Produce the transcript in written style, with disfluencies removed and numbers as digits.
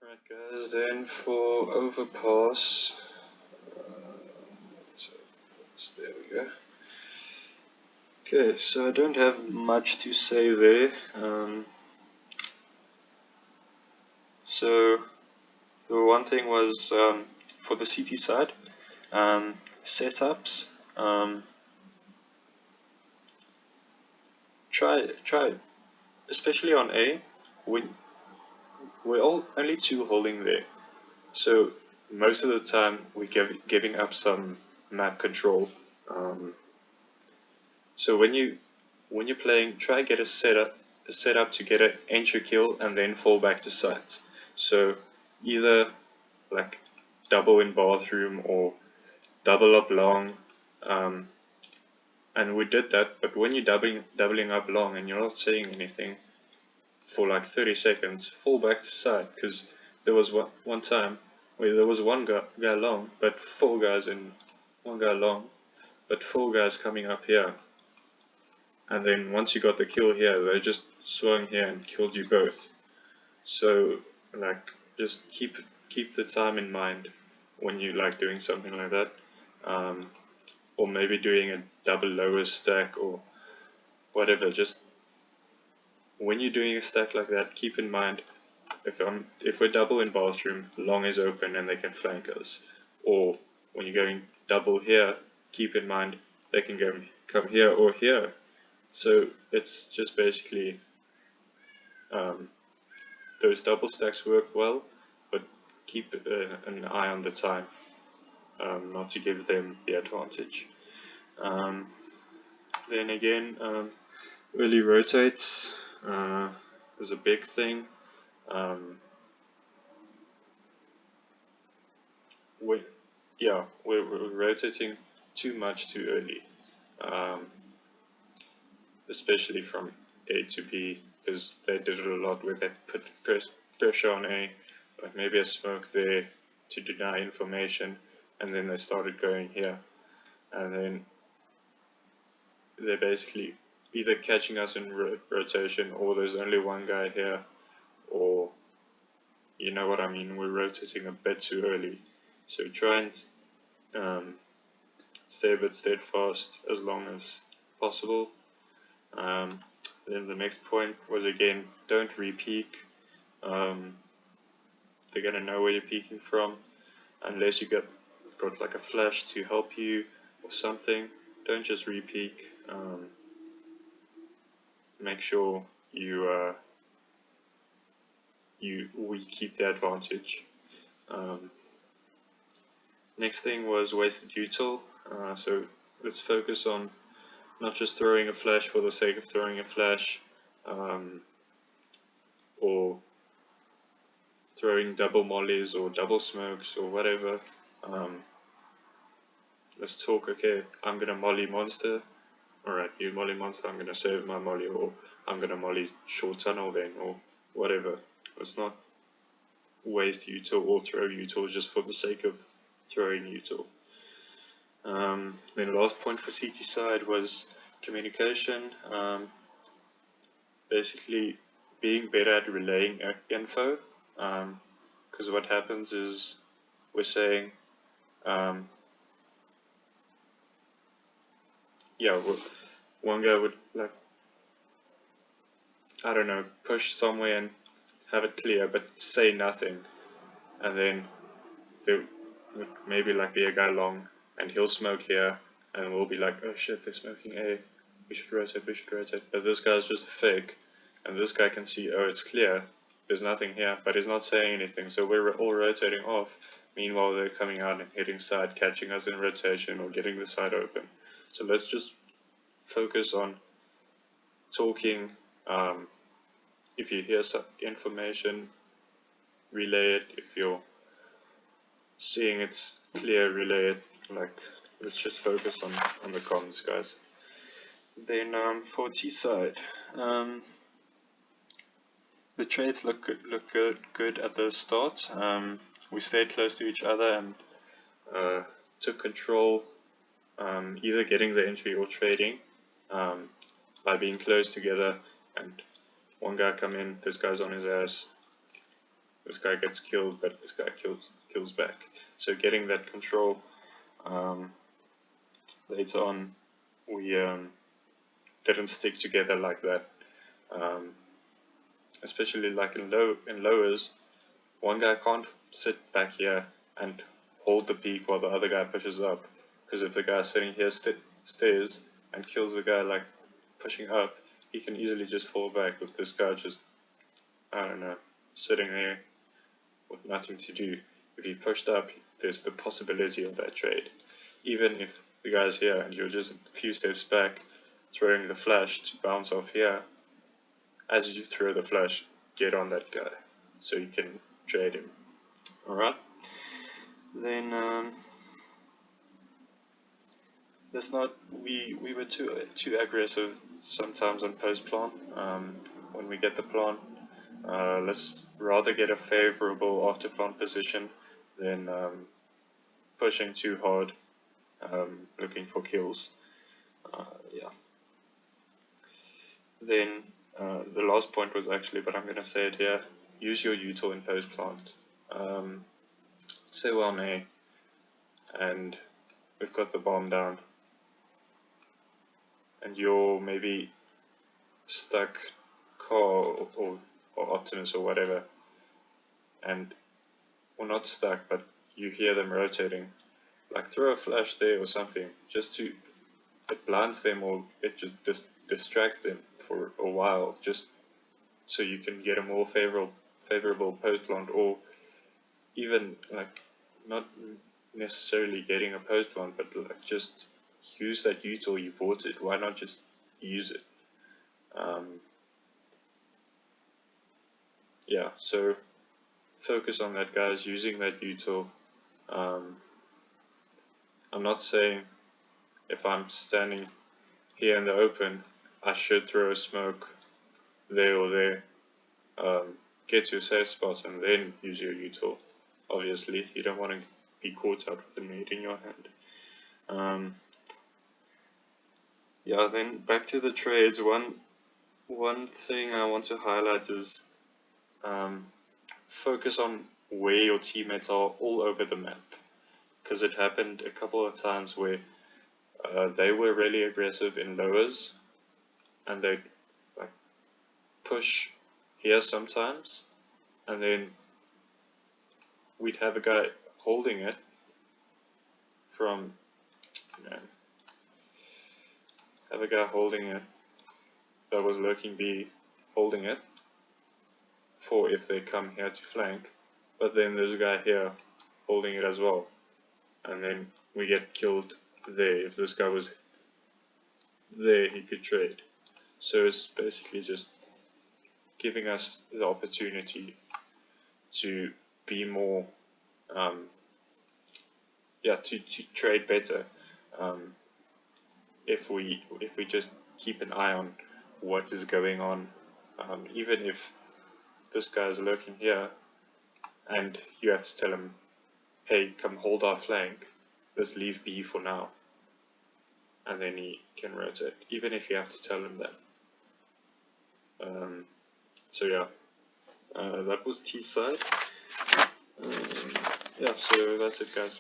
Alright guys, then for overpass, so there we go. Okay, so I don't have much to say there. So the one thing was for the CT side, setups. Try, especially on A, we're only two holding there. So most of the time we're giving up some map control. So when you're playing, try get a setup to get an entry kill and then fall back to sight. So either like double in bathroom or double up long. And we did that, but when you're doubling up long and you're not saying anything for like 30 seconds, fall back to side, because there was one time where there was one guy long, but four guys and one guy long, but four guys coming up here. And then once you got the kill here, they just swung here and killed you both. So like just keep the time in mind when you like doing something like that. Or maybe doing a double lower stack or whatever. Just when you're doing a stack like that, keep in mind if we're double in bathroom, long is open and they can flank us. Or when you're going double here, keep in mind they can come here or here. So it's just basically those double stacks work well, but keep an eye on the time, not to give them the advantage. Then again, early rotates is a big thing. We're rotating too much too early, especially from A to B, because they did it a lot where they put pressure on A, like maybe a smoke there to deny information, and then they started going here, and then they're basically either catching us in rotation, or there's only one guy here, or you know what I mean, we're rotating a bit too early. So try and stay a bit steadfast as long as possible. Then the next point was again, don't re-peek. They're gonna know where you're peeking from, unless you got like a flash to help you or something. Don't just re-peek. Make sure we keep the advantage. Next thing was wasted util. So let's focus on not just throwing a flash for the sake of throwing a flash, or throwing double mollies or double smokes or whatever. Let's talk, okay, I'm gonna molly monster. Alright, you molly monster, I'm gonna save my molly, or I'm gonna molly short tunnel then, or whatever. Let's not waste util or throw util just for the sake of throwing util. Then the last point for CT side was communication. Basically being better at relaying info, because what happens is we're saying one guy would, like, I don't know, push somewhere and have it clear but say nothing, and then there would maybe like be a guy long and he'll smoke here and we'll be like, oh shit, they're smoking A, we should rotate, but this guy's just a fake, and this guy can see, oh, it's clear, there's nothing here, but he's not saying anything, so we're all rotating off. Meanwhile, they're coming out and hitting side, catching us in rotation or getting the side open. So let's just focus on talking. If you hear some information, relay it. If you're seeing it's clear, relay it. Like, let's just focus on the comms, guys. Then for T side, the trades look good at the start. We stayed close to each other and took control, either getting the entry or trading, by being close together. And one guy come in, this guy's on his ass, this guy gets killed, but this guy kills back. So getting that control. Later on, we didn't stick together like that. Especially like in lowers, one guy can't sit back here and hold the peak while the other guy pushes up, because if the guy sitting here stays and kills the guy like pushing up, he can easily just fall back with this guy just, I don't know, sitting there with nothing to do. If he pushed up, there's the possibility of that trade. Even if the guy's here and you're just a few steps back, throwing the flash to bounce off here, as you throw the flash, get on that guy so you can trade him. Alright, then we were too aggressive sometimes on post plant. When we get the plant, let's rather get a favorable after plant position than pushing too hard, looking for kills. Yeah. Then the last point was actually, but I'm going to say it here, use your util in post plant. Say we're on A and we've got the bomb down and you're maybe stuck car or Optimus or whatever, and or not stuck, but you hear them rotating, like throw a flash there or something, just to, it blinds them or it just distracts them for a while, just so you can get a more favorable post plant, or even like not necessarily getting a post plant, but like just use that util you bought it. Why not just use it? Yeah, so focus on that, guys, using that util. I'm not saying if I'm standing here in the open, I should throw a smoke there or there, get to a safe spot and then use your util. Obviously, you don't want to be caught out with a nade in your hand. Yeah, then back to the trades. One thing I want to highlight is focus on where your teammates are all over the map, because it happened a couple of times where they were really aggressive in lowers and they like push here sometimes, and then we'd have a guy holding it from, have a guy holding it that was lurking B, holding it for if they come here to flank, but then there's a guy here holding it as well, and then we get killed there. If this guy was there, he could trade. So it's basically just giving us the opportunity to be more, to trade better. If we just keep an eye on what is going on, even if this guy is lurking here, and you have to tell him, hey, come hold our flank, let's leave B for now, and then he can rotate, even if you have to tell him that. So yeah, that was T side. Yeah, so that's it, guys.